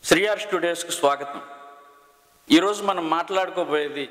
శ్రీఆర్ స్టూడియోస్కి స్వాగతం. ఈరోజు మనం మాట్లాడుకోబోయేది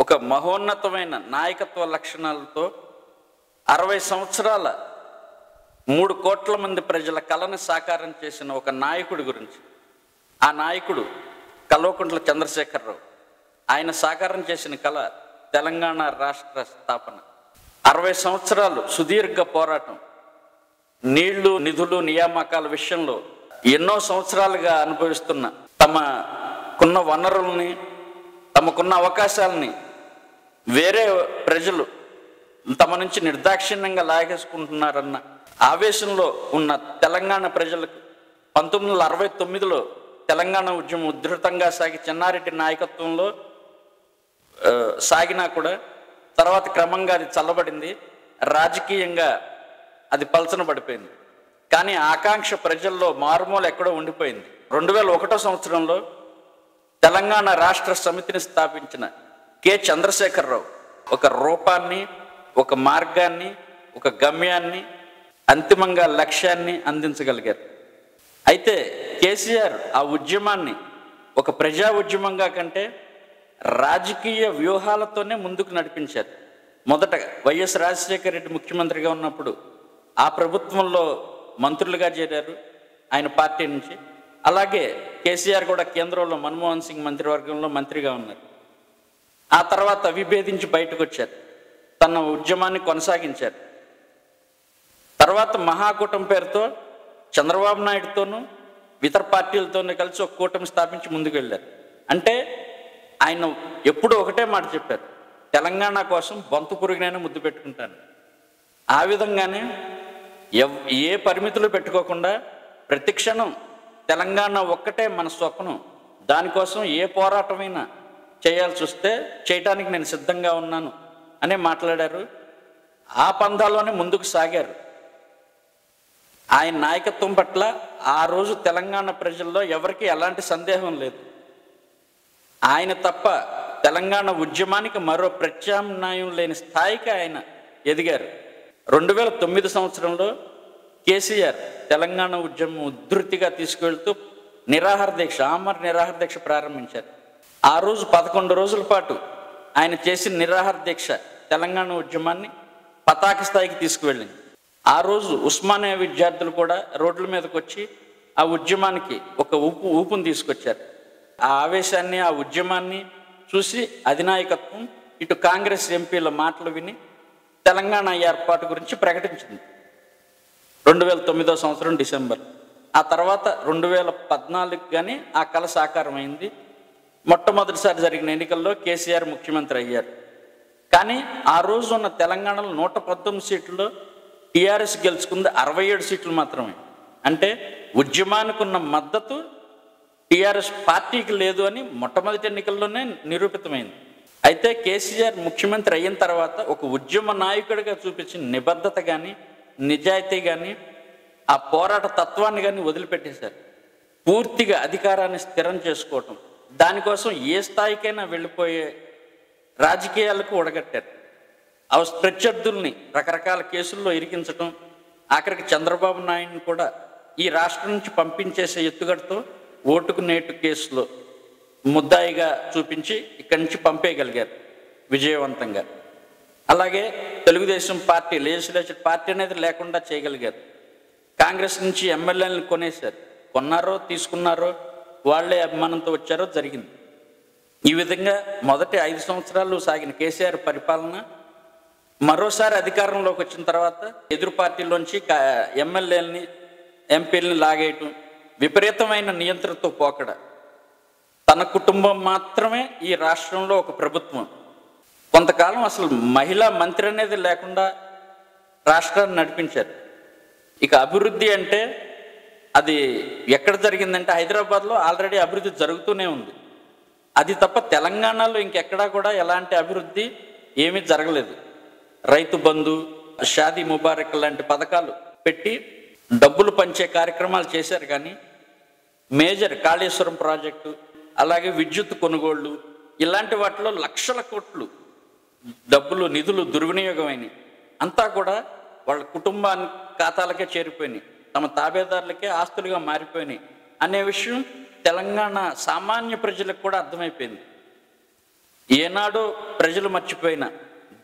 ఒక మహోన్నతమైన నాయకత్వ లక్షణాలతో 60 సంవత్సరాల 3 కోట్ల మంది ప్రజల కళను సాకారం చేసిన ఒక నాయకుడి గురించి. ఆ నాయకుడు కల్వకుంట్ల చంద్రశేఖరరావు. ఆయన సాకారం చేసిన కళ తెలంగాణ రాష్ట్ర స్థాపన. 60 సంవత్సరాలు సుదీర్ఘ పోరాటం. నీళ్లు, నిధులు, నియామకాల విషయంలో ఎన్నో సంవత్సరాలుగా అనుభవిస్తున్న తమకున్న వనరుల్ని, తమకున్న అవకాశాలని వేరే ప్రజలు తమ నుంచి నిర్దాక్షిణ్యంగా లాగేసుకుంటున్నారన్న ఆవేశంలో ఉన్న తెలంగాణ ప్రజలకు 1969లో తెలంగాణ ఉద్యమం ఉధృతంగా సాగి చెన్నారెడ్డి నాయకత్వంలో సాగినా కూడా తర్వాత క్రమంగా అది చల్లబడింది. రాజకీయంగా అది పలచన పడిపోయింది. కానీ ఆకాంక్ష ప్రజల్లో మారుమూల ఎక్కడో ఉండిపోయింది. 2001 సంవత్సరంలో తెలంగాణ రాష్ట్ర సమితిని స్థాపించిన కె చంద్రశేఖరరావు ఒక రూపాన్ని, ఒక మార్గాన్ని, ఒక గమ్యాన్ని, అంతిమంగా లక్ష్యాన్ని అందించగలిగారు. అయితే కేసీఆర్ ఆ ఉద్యమాన్ని ఒక ప్రజా ఉద్యమంగా కంటే రాజకీయ వ్యూహాలతోనే ముందుకు నడిపించారు. మొదట వైఎస్ రాజశేఖర రెడ్డి ముఖ్యమంత్రిగా ఉన్నప్పుడు ఆ ప్రభుత్వంలో మంత్రులుగా చేరారు ఆయన పార్టీ నుంచి. అలాగే కేసీఆర్ కూడా కేంద్రంలో మన్మోహన్ సింగ్ మంత్రివర్గంలో మంత్రిగా ఉన్నారు. ఆ తర్వాత విభేదించి బయటకు వచ్చారు, తన ఉద్యమాన్ని కొనసాగించారు. తర్వాత మహాకూటమి పేరుతో చంద్రబాబు నాయుడుతోనూ ఇతర పార్టీలతోనూ కలిసి ఒక కూటమి స్థాపించి ముందుకు వెళ్ళారు. అంటే ఆయన ఎప్పుడు ఒకటే మాట చెప్పారు, తెలంగాణ కోసం బొంతు పురుగునైనా ముద్దు పెట్టుకుంటాను. ఆ విధంగానే ఏ పరిమితులు పెట్టుకోకుండా ప్రతి క్షణం తెలంగాణ ఒక్కటే మన స్వప్నం, దానికోసం ఏ పోరాటమైనా చేయాల్సి వస్తే చేయటానికి నేను సిద్ధంగా ఉన్నాను అనే మాట్లాడారు. ఆ పందాలోనే ముందుకు సాగారు. ఆయన నాయకత్వం పట్ల ఆ రోజు తెలంగాణ ప్రజల్లో ఎవరికీ ఎలాంటి సందేహం లేదు. ఆయన తప్ప తెలంగాణ ఉద్యమానికి మరో ప్రత్యామ్నాయం లేని స్థాయికి ఆయన ఎదిగారు. 2009 సంవత్సరంలో కేసీఆర్ తెలంగాణ ఉద్యమం ఉధృతిగా తీసుకువెళ్తూ నిరాహార దీక్ష, ఆమర నిరాహార దీక్ష ప్రారంభించారు. ఆ రోజు 11 రోజుల పాటు ఆయన చేసిన నిరాహార దీక్ష తెలంగాణ ఉద్యమాన్ని పతాక స్థాయికి తీసుకువెళ్ళింది. ఆ రోజు ఉస్మానియా విద్యార్థులు కూడా రోడ్ల మీదకి వచ్చి ఆ ఉద్యమానికి ఒక ఊపును తీసుకొచ్చారు. ఆ ఆవేశాన్ని, ఆ ఉద్యమాన్ని చూసి అధినాయకత్వం ఇటు కాంగ్రెస్ ఎంపీల మాటలు విని తెలంగాణ ఏర్పాటు గురించి ప్రకటించింది 2009 సంవత్సరం డిసెంబర్. ఆ తర్వాత 2014 కానీ ఆ కళ సాకారమైంది. మొట్టమొదటిసారి జరిగిన ఎన్నికల్లో కేసీఆర్ ముఖ్యమంత్రి అయ్యారు. కానీ ఆ రోజు ఉన్న తెలంగాణలో 119 సీట్లలో టీఆర్ఎస్ గెలుచుకుంది 67 సీట్లు మాత్రమే. అంటే ఉద్యమానికి ఉన్న మద్దతు టీఆర్ఎస్ పార్టీకి లేదు అని మొట్టమొదటి ఎన్నికల్లోనే నిరూపితమైంది. అయితే కేసీఆర్ ముఖ్యమంత్రి అయిన తర్వాత ఒక ఉద్యమ నాయకుడిగా చూపించిన నిబద్ధత కానీ, నిజాయితీ కానీ, ఆ పోరాట తత్వాన్ని కానీ వదిలిపెట్టేశారు. పూర్తిగా అధికారాన్ని స్థిరం చేసుకోవటం, దానికోసం ఏ స్థాయికైనా వెళ్ళిపోయే రాజకీయాలకు ఒడగట్టారు. ఆ ప్రత్యర్థుల్ని రకరకాల కేసుల్లో ఇరికించటం, ఆఖరికి చంద్రబాబు నాయుడిని కూడా ఈ రాష్ట్రం నుంచి పంపించేసే ఎత్తుగడతో ఓటుకు నేటు కేసులో ముద్దాయిగా చూపించి ఇక్కడి నుంచి పంపేయగలిగారు విజయవంతంగా. అలాగే తెలుగుదేశం పార్టీ, లెజిస్లేచర్ పార్టీ అనేది లేకుండా చేయగలిగారు. కాంగ్రెస్ నుంచి ఎమ్మెల్యేలను కొనేశారు. కొన్నారో తీసుకున్నారో, వాళ్లే అభిమానంతో వచ్చారో జరిగింది. ఈ విధంగా మొదటి 5 సంవత్సరాలు సాగిన కేసీఆర్ పరిపాలన మరోసారి అధికారంలోకి వచ్చిన తర్వాత ఎదురు పార్టీలోంచి ఎమ్మెల్యేలని, ఎంపీలని లాగేయటం, విపరీతమైన నియంత్రణతో పోకడ, తన కుటుంబం మాత్రమే ఈ రాష్ట్రంలో ఒక ప్రభుత్వం. కొంతకాలం అసలు మహిళా మంత్రి అనేది లేకుండా రాష్ట్రాన్ని నడిపించారు. ఇక అభివృద్ధి అంటే అది ఎక్కడ జరిగిందంటే హైదరాబాద్లో ఆల్రెడీ అభివృద్ధి జరుగుతూనే ఉంది. అది తప్ప తెలంగాణలో ఇంకెక్కడా కూడా ఎలాంటి అభివృద్ధి ఏమీ జరగలేదు. రైతు బంధు, షాదీ ముబారక్ లాంటి పథకాలు పెట్టి డబ్బులు పంచే కార్యక్రమాలు చేశారు. కానీ మేజర్ కాళేశ్వరం ప్రాజెక్టు, అలాగే విద్యుత్ కొనుగోళ్లు, ఇలాంటి వాటిలో లక్షల కోట్లు డబ్బులు, నిధులు దుర్వినియోగమైనవి. అంతా కూడా వాళ్ళ కుటుంబాన్ని ఖాతాలకే చేరిపోయినాయి, తమ తాబేదారులకే ఆస్తులుగా మారిపోయినాయి అనే విషయం తెలంగాణ సామాన్య ప్రజలకు కూడా అర్థమైపోయింది. ఏనాడో ప్రజలు మర్చిపోయిన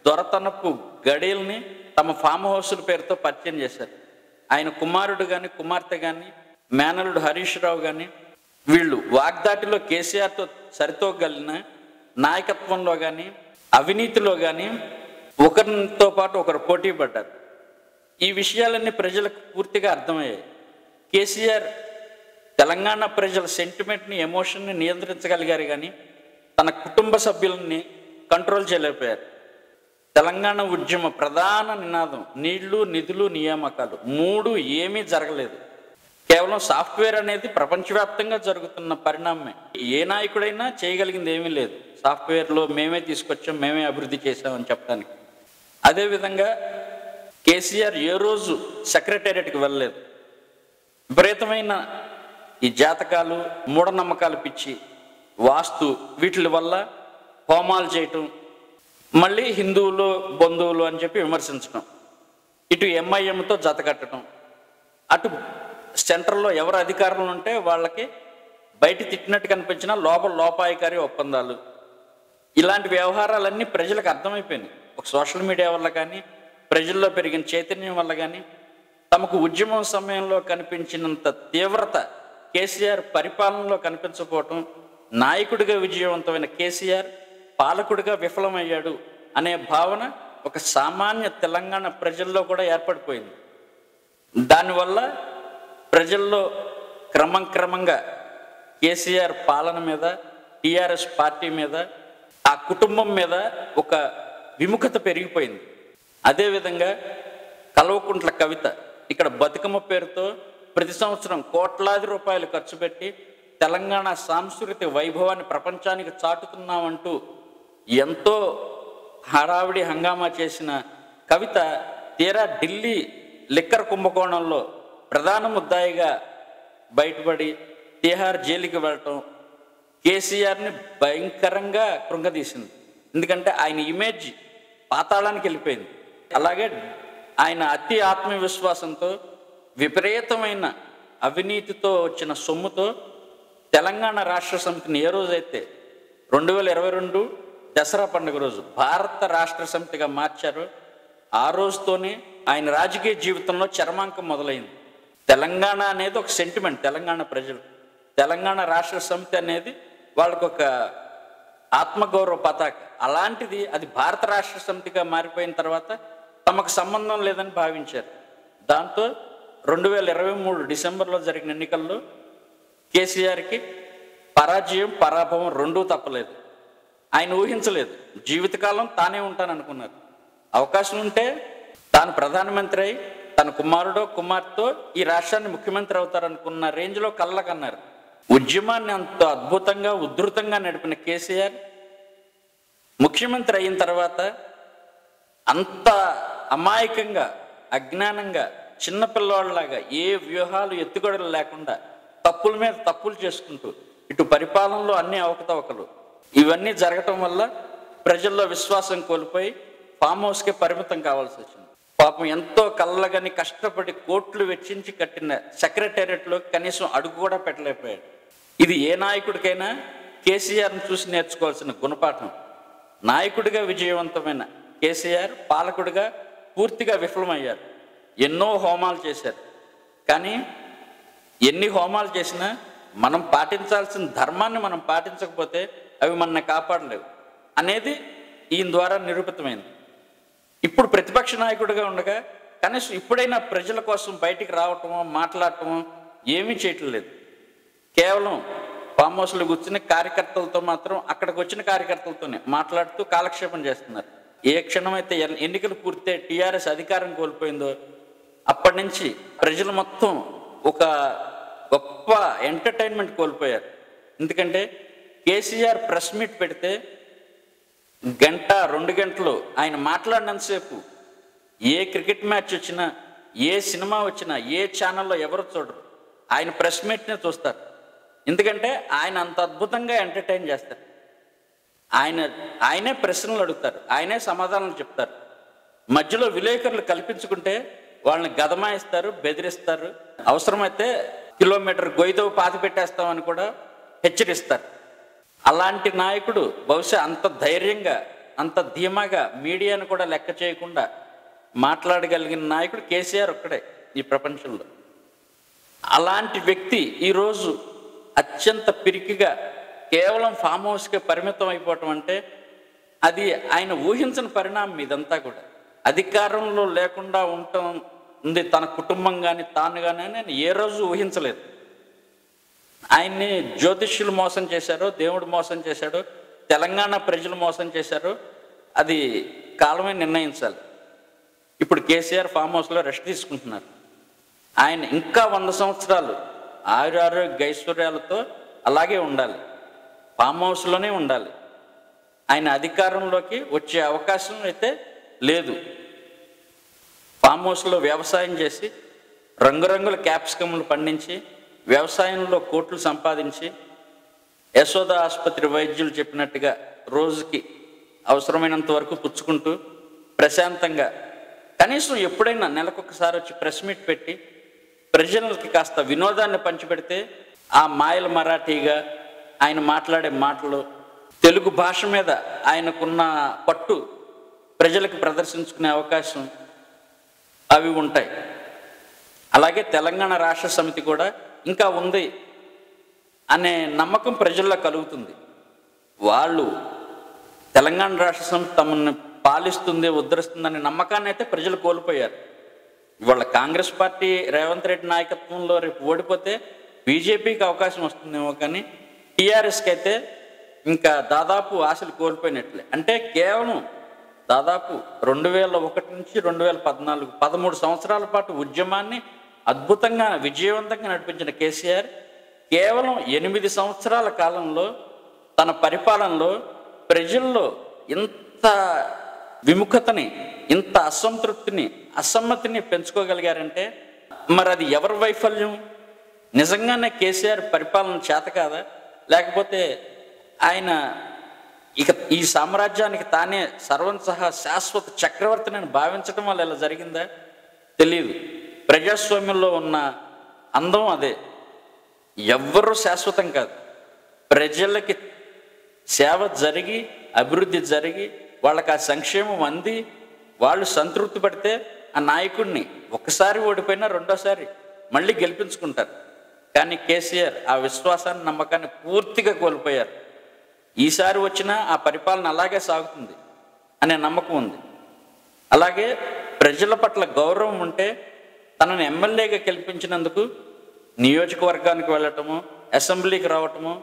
దొరతనపు గడీల్ని తమ ఫామ్ హౌస్ల పేరుతో పరిచయం చేశారు. ఆయన కుమారుడు కానీ కుమార్తె కానీ మేనలుడు హరీష్ రావు కానీ వీళ్ళు వాగ్దాటిలో కేసీఆర్తో సరితూగలిగిన నాయకత్వంలో కానీ అవినీతిలో కానీ ఒకరితో పాటు ఒకరు పోటీ పడ్డారు. ఈ విషయాలన్నీ ప్రజలకు పూర్తిగా అర్థమయ్యాయి. కేసీఆర్ తెలంగాణ ప్రజల సెంటిమెంట్ని, ఎమోషన్ని నియంత్రించగలిగారు కానీ తన కుటుంబ సభ్యులని కంట్రోల్ చేయలేకపోయారు. తెలంగాణ ఉద్యమ ప్రధాన నినాదం నీళ్లు, నిధులు, నియామకాలు, మూడు ఏమీ జరగలేదు. కేవలం సాఫ్ట్వేర్ అనేది ప్రపంచవ్యాప్తంగా జరుగుతున్న పరిణామమే. ఏ నాయకుడైనా చేయగలిగింది ఏమీ లేదు. సాఫ్ట్వేర్లో మేమే తీసుకొచ్చాం, మేమే అభివృద్ధి చేసామని చెప్పడానికి. అదేవిధంగా కేసీఆర్ ఏ రోజు సెక్రటేరియట్కి వెళ్ళలేదు. విపరీతమైన ఈ జాతకాలు, మూఢనమ్మకాలు పిచ్చి, వాస్తు వీటి వల్ల హోమాలు చేయటం, మళ్ళీ హిందువులు బంధువులు అని చెప్పి విమర్శించడం, ఇటు ఎంఐఎంతో జతకట్టడం, అటు సెంటర్లో ఎవరు అధికారులు ఉంటే వాళ్ళకి బయట తిట్టినట్టు కనిపించిన లోపల లోపాయికారి ఒప్పందాలు, ఇలాంటి వ్యవహారాలన్నీ ప్రజలకు అర్థమైపోయినాయి. ఒక సోషల్ మీడియా వల్ల కానీ ప్రజల్లో పెరిగిన చైతన్యం వల్ల కానీ తమకు ఉద్యమం సమయంలో కనిపించినంత తీవ్రత కేసీఆర్ పరిపాలనలో కనిపించకపోవటం, నాయకుడిగా విజయవంతమైన కేసీఆర్ పాలకుడిగా విఫలమయ్యాడు అనే భావన ఒక సామాన్య తెలంగాణ ప్రజల్లో కూడా ఏర్పడిపోయింది. దానివల్ల ప్రజల్లో క్రమంగా కేసీఆర్ పాలన మీద, టీఆర్ఎస్ పార్టీ మీద, ఆ కుటుంబం మీద ఒక విముఖత పెరిగిపోయింది. అదేవిధంగా కల్వకుంట్ల కవిత ఇక్కడ బతుకమ్మ పేరుతో ప్రతి సంవత్సరం కోట్లాది రూపాయలు ఖర్చు పెట్టి తెలంగాణ సాంస్కృతిక వైభవాన్ని ప్రపంచానికి చాటుతున్నామంటూ ఎంతో హడావిడి హంగామా చేసిన కవిత తీరా ఢిల్లీ లిక్కర్ కుంభకోణంలో ప్రధాన ముద్దాయిగా బయటపడి తిహార్ జైలుకి వెళ్ళటం కేసీఆర్ని భయంకరంగా కృంగదీసింది. ఎందుకంటే ఆయన ఇమేజ్ పాతాళానికి వెళ్ళిపోయింది. అలాగే ఆయన అతి ఆత్మవిశ్వాసంతో విపరీతమైన అవినీతితో వచ్చిన సొమ్ముతో తెలంగాణ రాష్ట్ర సమితిని ఏ రోజైతే 2022 దసరా పండుగ రోజు భారత రాష్ట్ర సమితిగా మార్చారో ఆ రోజుతోనే ఆయన రాజకీయ జీవితంలో చరమాంకం మొదలైంది. తెలంగాణ అనేది ఒక సెంటిమెంట్ తెలంగాణ ప్రజలు. తెలంగాణ రాష్ట్ర సమితి అనేది వాళ్ళకు ఒక ఆత్మగౌరవ పతాక. అలాంటిది అది భారత రాష్ట్ర సమితిగా మారిపోయిన తర్వాత తమకు సంబంధం లేదని భావించారు. దాంతో 2023 డిసెంబర్లో జరిగిన ఎన్నికల్లో కేసీఆర్కి పరాజయం, పరాభవం రెండూ తప్పలేదు. ఆయన ఊహించలేదు. జీవితకాలం తానే ఉంటాననుకున్నారు. అవకాశం ఉంటే తాను ప్రధానమంత్రి అయి తన కుమారుడో కుమార్తెతో ఈ రాష్ట్రాన్ని ముఖ్యమంత్రి అవుతారనుకున్న రేంజ్లో కళ్ళకన్నారు. ఉద్యమాన్ని అంత అద్భుతంగా ఉధృతంగా నడిపిన కేసీఆర్ ముఖ్యమంత్రి అయిన తర్వాత అంత అమాయకంగా, అజ్ఞానంగా, చిన్నపిల్లవాళ్ళలాగా ఏ వ్యూహాలు ఎత్తుగడలు లేకుండా తప్పుల మీద తప్పులు చేసుకుంటూ ఇటు పరిపాలనలో అన్ని అవకతవకలు ఇవన్నీ జరగటం వల్ల ప్రజల్లో విశ్వాసం కోల్పోయి ఫామ్ హౌస్కే పరిమితం కావాల్సి వచ్చింది. పాపం ఎంతో కళ్ళగని కష్టపడి కోట్లు వెచ్చించి కట్టిన సెక్రటేరియట్లో కనీసం అడుగు కూడా పెట్టలేకపోయాడు. ఇది ఏ నాయకుడికైనా కేసీఆర్ని చూసి నేర్చుకోవాల్సిన గుణపాఠం. నాయకుడిగా విజయవంతమైన కేసీఆర్ పాలకుడిగా పూర్తిగా విఫలమయ్యారు. ఎన్నో హోమాలు చేశారు. కానీ ఎన్ని హోమాలు చేసినా మనం పాటించాల్సిన ధర్మాన్ని మనం పాటించకపోతే అవి మనల్ని కాపాడలేవు అనేది ఈయన ద్వారా నిరూపితమైంది. ఇప్పుడు ప్రతిపక్ష నాయకుడిగా ఉండగా కనీసం ఇప్పుడైనా ప్రజల కోసం బయటికి రావటమో మాట్లాడటమో ఏమీ చేయట్లేదు. కేవలం ఫామ్ హౌస్లో కూర్చుని కార్యకర్తలతో మాత్రం అక్కడికి వచ్చిన కార్యకర్తలతోనే మాట్లాడుతూ కాలక్షేపం చేస్తున్నారు. ఏ క్షణమైతే ఎన్నికలు పూర్తే టీఆర్ఎస్ అధికారం కోల్పోయిందో అప్పటి నుంచి ప్రజలు మొత్తం ఒక గొప్ప ఎంటర్టైన్మెంట్ కోల్పోయారు. ఎందుకంటే కేసీఆర్ ప్రెస్ మీట్ పెడితే గంట 2 గంటలు ఆయన మాట్లాడినంతసేపు ఏ క్రికెట్ మ్యాచ్ వచ్చినా, ఏ సినిమా వచ్చినా, ఏ ఛానల్లో ఎవరు చూడరు, ఆయన ప్రెస్ మీట్నే చూస్తారు. ఎందుకంటే ఆయన అంత అద్భుతంగా ఎంటర్టైన్ చేస్తారు. ఆయనే ప్రశ్నలు అడుగుతారు, ఆయనే సమాధానాలు చెప్తారు. మధ్యలో విలేకరులు కల్పించుకుంటే వాళ్ళని గదమాయిస్తారు, బెదిరిస్తారు, అవసరమైతే కిలోమీటర్ గొయ్యితో పాతి పెట్టేస్తామని కూడా హెచ్చరిస్తారు. అలాంటి నాయకుడు బహుశా అంత ధైర్యంగా, అంత ధీమాగా మీడియాను కూడా లెక్క చేయకుండా మాట్లాడగలిగిన నాయకుడు కేసీఆర్ ఒక్కడే ఈ ప్రపంచంలో. అలాంటి వ్యక్తి ఈరోజు అత్యంత పిరికిగా కేవలం ఫామ్ హౌస్కే పరిమితం అయిపోవటం అంటే అది ఆయన ఊహించని పరిణామం. ఇదంతా కూడా అధికారంలో లేకుండా ఉంటుంది తన కుటుంబం కానీ తాను కానీ అని ఏ రోజు ఊహించలేదు. ఆయన్ని జ్యోతిష్యులు మోసం చేశారో, దేవుడు మోసం చేశాడో, తెలంగాణ ప్రజలు మోసం చేశారో అది కాలమే నిర్ణయించాలి. ఇప్పుడు కేసీఆర్ ఫామ్ హౌస్లో రెస్ట్ తీసుకుంటున్నారు. ఆయన ఇంకా 100 సంవత్సరాలు ఆరోగ్య ఐశ్వర్యాలతో అలాగే ఉండాలి, ఫామ్ హౌస్లోనే ఉండాలి. ఆయన అధికారంలోకి వచ్చే అవకాశం అయితే లేదు. ఫామ్ హౌస్లో వ్యవసాయం చేసి రంగురంగుల క్యాప్సికమ్లు పండించి వ్యవసాయంలో కోట్లు సంపాదించి యశోద ఆసుపత్రి వైద్యులు చెప్పినట్టుగా రోజుకి అవసరమైనంత వరకు పుచ్చుకుంటూ ప్రశాంతంగా కనీసం ఎప్పుడైనా నెలకొకసారి వచ్చి ప్రెస్ మీట్ పెట్టి ప్రజలకి కాస్త వినోదాన్ని పంచిపెడితే ఆ మాయల మరాఠీగా ఆయన మాట్లాడే మాటలు, తెలుగు భాష మీద ఆయనకున్న పట్టు ప్రజలకు ప్రదర్శించుకునే అవకాశం అవి ఉంటాయి. అలాగే తెలంగాణ రాష్ట్ర సమితి కూడా ఇంకా ఉంది అనే నమ్మకం ప్రజల్లో కలుగుతుంది. వాళ్ళు తెలంగాణ రాష్ట్ర సమితి తమను పాలిస్తుంది, ఉద్ధరిస్తుందనే నమ్మకాన్ని అయితే ప్రజలు కోల్పోయారు. ఇవాళ కాంగ్రెస్ పార్టీ రేవంత్ రెడ్డి నాయకత్వంలో రేపు ఓడిపోతే బీజేపీకి అవకాశం వస్తుందేమో, కానీ టీఆర్ఎస్కి అయితే ఇంకా దాదాపు ఆశలు కోల్పోయినట్లే. అంటే కేవలం దాదాపు 2001 నుంచి 2014 13 సంవత్సరాల పాటు ఉద్యమాన్ని అద్భుతంగా విజయవంతంగా నడిపించిన కేసీఆర్ కేవలం 8 సంవత్సరాల కాలంలో తన పరిపాలనలో ప్రజల్లో ఇంత విముఖతని, ఇంత అసంతృప్తిని, అసమ్మతిని పెంచుకోగలిగారంటే మరి అది ఎవరి వైఫల్యం? నిజంగానే కేసీఆర్ పరిపాలన చేత కాదా, లేకపోతే ఆయన ఇక ఈ సామ్రాజ్యానికి తానే సర్వం సహా శాశ్వత చక్రవర్తిని భావించడం వల్ల ఇలా జరిగిందా తెలియదు. ప్రజాస్వామ్యంలో ఉన్న అందం అదే. ఎవ్వరూ శాశ్వతం కాదు. ప్రజలకి సేవ జరిగి, అభివృద్ధి జరిగి, వాళ్ళకి ఆ సంక్షేమం అంది వాళ్ళు సంతృప్తి పడితే ఆ నాయకుడిని ఒకసారి ఓడిపోయినా రెండోసారి మళ్ళీ గెలిపించుకుంటారు. కానీ కేసీఆర్ ఆ విశ్వాసాన్ని, నమ్మకాన్ని పూర్తిగా కోల్పోయారు. ఈసారి వచ్చినా ఆ పరిపాలన అలాగే సాగుతుంది అనే నమ్మకం ఉంది. అలాగే ప్రజల పట్ల గౌరవం ఉంటే తనని ఎమ్మెల్యేగా గెలిపించినందుకు నియోజకవర్గానికి వెళ్ళటము, అసెంబ్లీకి రావటము,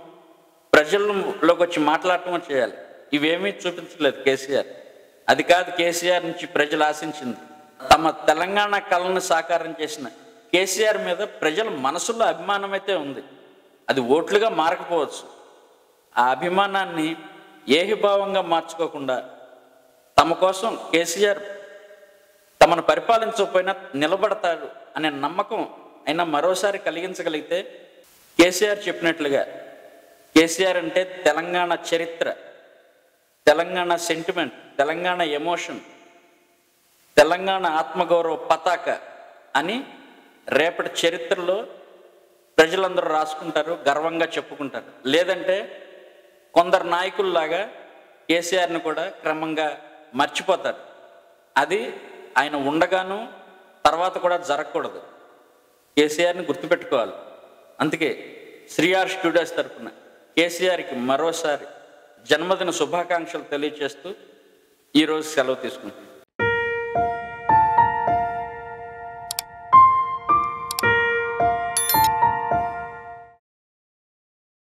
ప్రజల్లోకి వచ్చి మాట్లాడటము చేయాలి. ఇవేమీ చూపించలేదు కేసీఆర్. అది కాదు కేసీఆర్ నుంచి ప్రజలు ఆశించింది. తమ తెలంగాణ కళను సాకారం చేసిన కేసీఆర్ మీద ప్రజల మనసులో అభిమానం అయితే ఉంది. అది ఓట్లుగా మారకపోవచ్చు. ఆ అభిమానాన్ని ఏహిభావంగా మార్చుకోకుండా తమ కోసం కేసీఆర్ తమను పరిపాలించకపోయినా నిలబడతాడు అనే నమ్మకం అయినా మరోసారి కలిగించగలిగితే, కేసీఆర్ చెప్పినట్లుగా కేసీఆర్ అంటే తెలంగాణ చరిత్ర, తెలంగాణ సెంటిమెంట్, తెలంగాణ ఎమోషన్, తెలంగాణ ఆత్మగౌరవ పతాక అని రేపటి చరిత్రలో ప్రజలందరూ రాసుకుంటారు, గర్వంగా చెప్పుకుంటారు. లేదంటే కొందరు నాయకుల్లాగా కేసీఆర్ని కూడా క్రమంగా మర్చిపోతారు. అది ఆయన ఉండగాను తర్వాత కూడా జరగకూడదు. కేసీఆర్ని గుర్తుపెట్టుకోవాలి. అందుకే శ్రీఆర్ స్టూడియోస్ తరఫున కేసీఆర్కి మరోసారి జన్మదిన శుభాకాంక్షలు తెలియజేస్తూ ఈరోజు సెలవు తీసుకుంటాం.